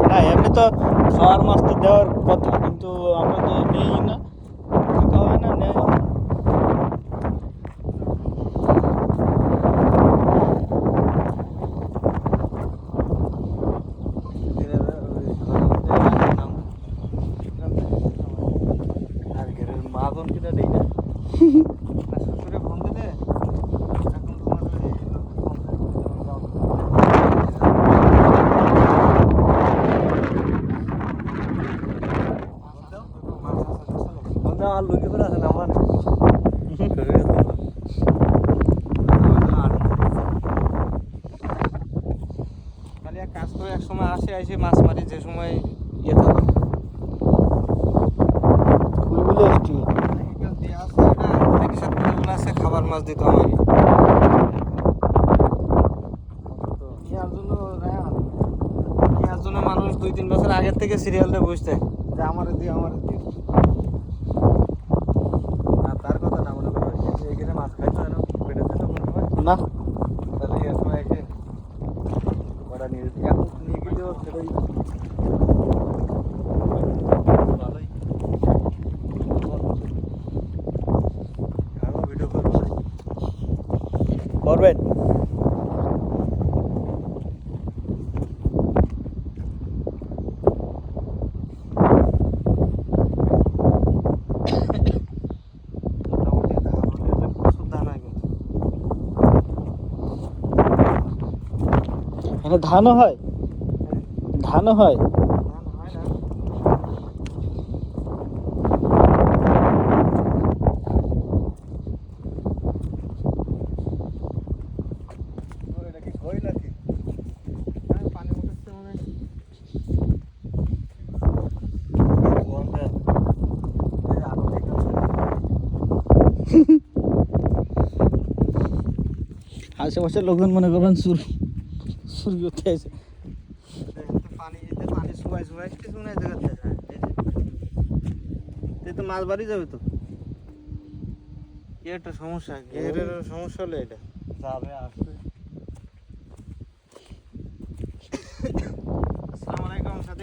না এমনি তো খাওয়ার মাছ তো দেওয়ার কথা, কিন্তু আমরা তো নেই না, থাকা হয় না, নেই না। মাজন কিনা দেই না শ্বশুরে ফোন দিলে এখন তোমার আর লুকি করে আছে না আমার খালি এক কাজ করে এক সময় আসে এসে মাছ মারি, যে সময় ইয়ে থাকে খুলগুলো এসছি খাবার মাছ দিত আমাকে নেওয়ার জন্য মানুষ 2-3 বছর আগের থেকে সিরিয়ালটা বুঝতে যে আমারে দিয়ে আর তার কথা না মনে করো এখানে মাছ খাইতো না পেটে দিত কোনো সময় না, তাহলে এর সময় এসে ওরা নিয়ে এখন নিয়ে গেলেও সেটাই ভালোই আরও ভিডিও করবো করবেন। মোটামুটি ধান হলে প্রচুর ধান হয় কিন্তু এখানে ধানও হয়, ধানও হয়। ধান হয় না এটা কি কই নাকি পানি উঠেছে মনে হয় আরো ঠিক আছে আশেপাশের লোকজন মনে করবেন সুর সুর করতে আছে। এতে পানি শুকাই কিছু নাই জায়গাতে তো মাছ বাড়ি যাবে তো কি একটা সমস্যা গেরের সমস্যা হলো এটা যাবে আসবে